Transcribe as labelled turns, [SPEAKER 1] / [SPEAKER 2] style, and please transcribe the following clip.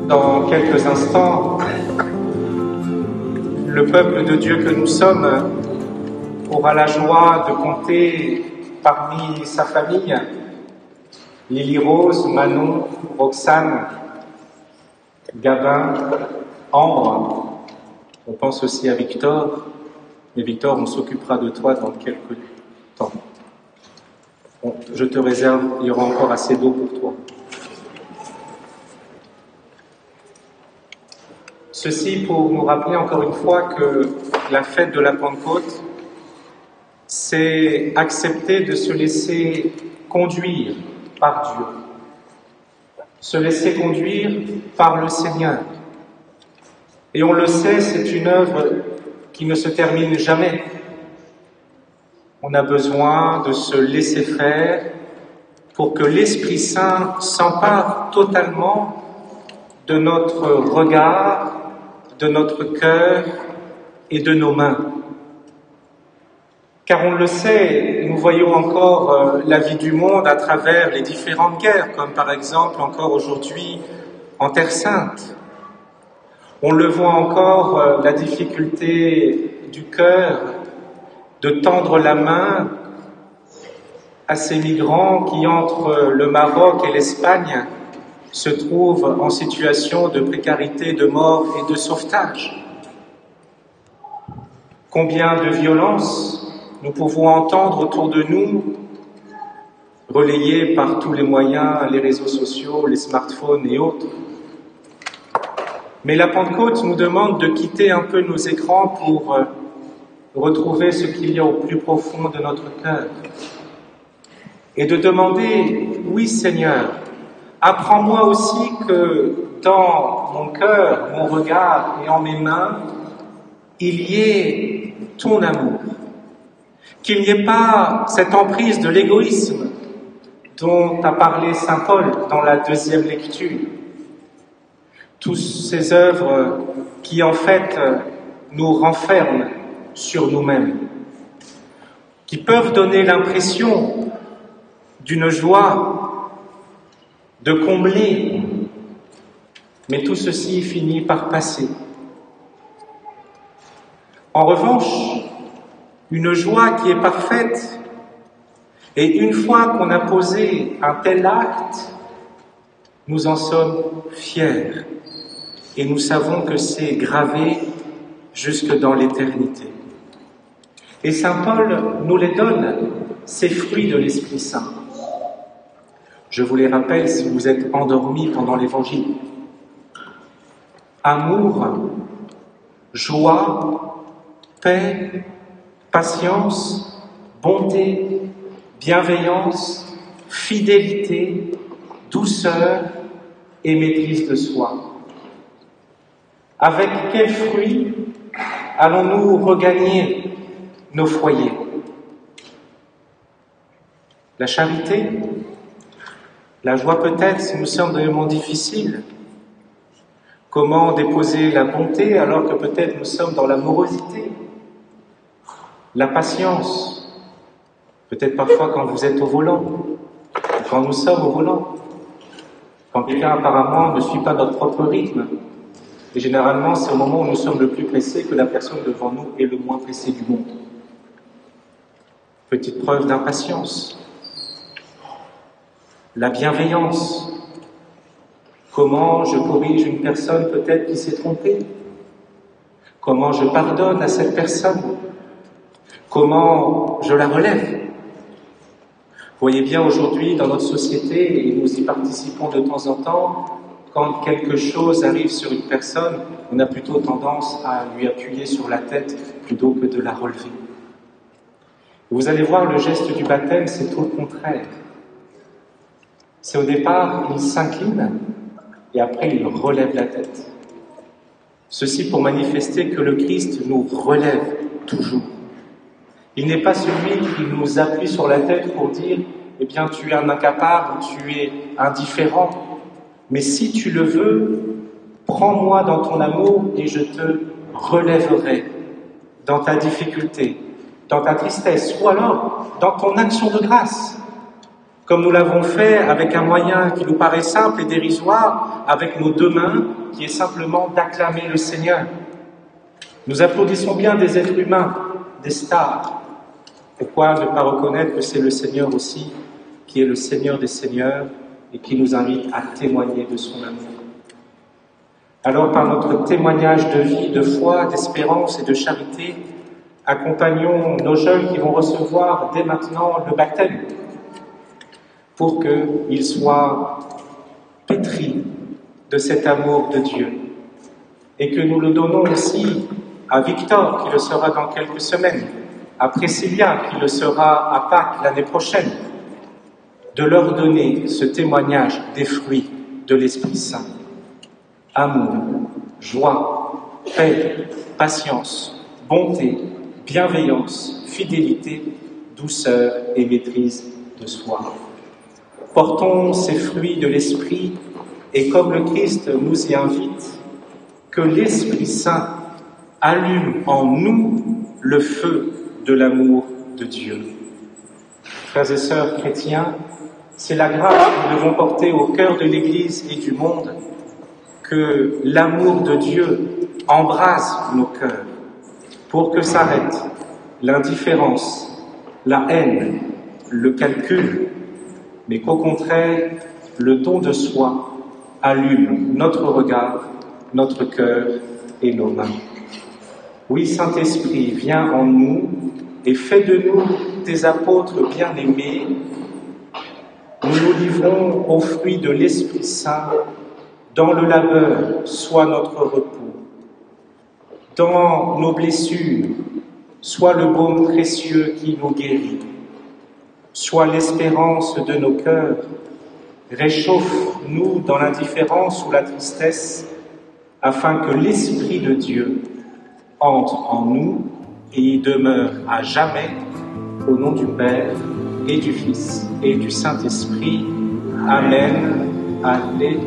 [SPEAKER 1] Dans quelques instants, le peuple de Dieu que nous sommes aura la joie de compter parmi sa famille Lily Rose, Manon, Roxane, Gabin, Ambre. On pense aussi à Victor. Mais Victor, on s'occupera de toi dans quelques temps. Bon, je te réserve, il y aura encore assez d'eau pour toi. Ceci pour nous rappeler encore une fois que la fête de la Pentecôte, c'est accepter de se laisser conduire par Dieu, se laisser conduire par le Seigneur. Et on le sait, c'est une œuvre qui ne se termine jamais. On a besoin de se laisser faire pour que l'Esprit Saint s'empare totalement de notre regard, de notre cœur et de nos mains. Car on le sait, nous voyons encore la vie du monde à travers les différentes guerres, comme par exemple encore aujourd'hui en Terre Sainte. On le voit encore, la difficulté du cœur de tendre la main à ces migrants qui, entre le Maroc et l'Espagne, se trouvent en situation de précarité, de mort et de sauvetage. Combien de violences nous pouvons entendre autour de nous, relayées par tous les moyens, les réseaux sociaux, les smartphones et autres. Mais la Pentecôte nous demande de quitter un peu nos écrans pour retrouver ce qu'il y a au plus profond de notre cœur et de demander, oui Seigneur, apprends-moi aussi que dans mon cœur, mon regard et en mes mains, il y ait ton amour, qu'il n'y ait pas cette emprise de l'égoïsme dont a parlé saint Paul dans la deuxième lecture. Toutes ces œuvres qui en fait nous renferment sur nous-mêmes, qui peuvent donner l'impression d'une joie, de combler, mais tout ceci finit par passer. En revanche, une joie qui est parfaite, et une fois qu'on a posé un tel acte, nous en sommes fiers, et nous savons que c'est gravé jusque dans l'éternité. Et saint Paul nous les donne, ces fruits de l'Esprit Saint. Je vous les rappelle si vous êtes endormis pendant l'Évangile. Amour, joie, paix, patience, bonté, bienveillance, fidélité, douceur et maîtrise de soi. Avec quels fruits allons-nous regagner nos foyers? La charité? La joie peut-être si nous sommes dans des moments difficiles. Comment déposer la bonté alors que peut-être nous sommes dans la morosité? La patience, peut-être parfois quand vous êtes au volant, ou quand nous sommes au volant, quand quelqu'un apparemment ne suit pas notre propre rythme. Et généralement, c'est au moment où nous sommes le plus pressés que la personne devant nous est le moins pressée du monde. Petite preuve d'impatience. La bienveillance. Comment je corrige une personne peut-être qui s'est trompée? Comment je pardonne à cette personne? Comment je la relève? Vous voyez bien aujourd'hui dans notre société, et nous y participons de temps en temps, quand quelque chose arrive sur une personne, on a plutôt tendance à lui appuyer sur la tête plutôt que de la relever. Vous allez voir, le geste du baptême, c'est tout le contraire. C'est au départ, il s'incline et après il relève la tête. Ceci pour manifester que le Christ nous relève toujours. Il n'est pas celui qui nous appuie sur la tête pour dire « Eh bien, tu es un incapable, tu es indifférent. » Mais si tu le veux, prends-moi dans ton amour et je te relèverai dans ta difficulté, dans ta tristesse, ou alors dans ton action de grâce. comme nous l'avons fait avec un moyen qui nous paraît simple et dérisoire, avec nos deux mains, qui est simplement d'acclamer le Seigneur. Nous applaudissons bien des êtres humains, des stars. Pourquoi ne pas reconnaître que c'est le Seigneur aussi, qui est le Seigneur des Seigneurs et qui nous invite à témoigner de son amour. Alors, par notre témoignage de vie, de foi, d'espérance et de charité, accompagnons nos jeunes qui vont recevoir dès maintenant le baptême, pour qu'ils soient pétris de cet amour de Dieu, et que nous le donnons aussi à Victor, qui le sera dans quelques semaines, à Priscilla, qui le sera à Pâques l'année prochaine, de leur donner ce témoignage des fruits de l'Esprit Saint. Amour, joie, paix, patience, bonté, bienveillance, fidélité, douceur et maîtrise de soi. Portons ces fruits de l'Esprit et comme le Christ nous y invite, que l'Esprit Saint allume en nous le feu de l'amour de Dieu. Frères et sœurs chrétiens, c'est la grâce que nous devons porter au cœur de l'Église et du monde, que l'amour de Dieu embrase nos cœurs pour que s'arrête l'indifférence, la haine, le calcul, mais qu'au contraire, le don de soi allume notre regard, notre cœur et nos mains. Oui, Saint-Esprit, viens en nous et fais de nous des apôtres bien-aimés. Nous nous livrons aux fruits de l'Esprit Saint. Dans le labeur, soit notre repos. Dans nos blessures, soit le baume précieux qui nous guérit. Soit l'espérance de nos cœurs. Réchauffe-nous dans l'indifférence ou la tristesse, afin que l'Esprit de Dieu entre en nous et y demeure à jamais, au nom du Père et du Fils et du Saint-Esprit. Amen. Alléluia.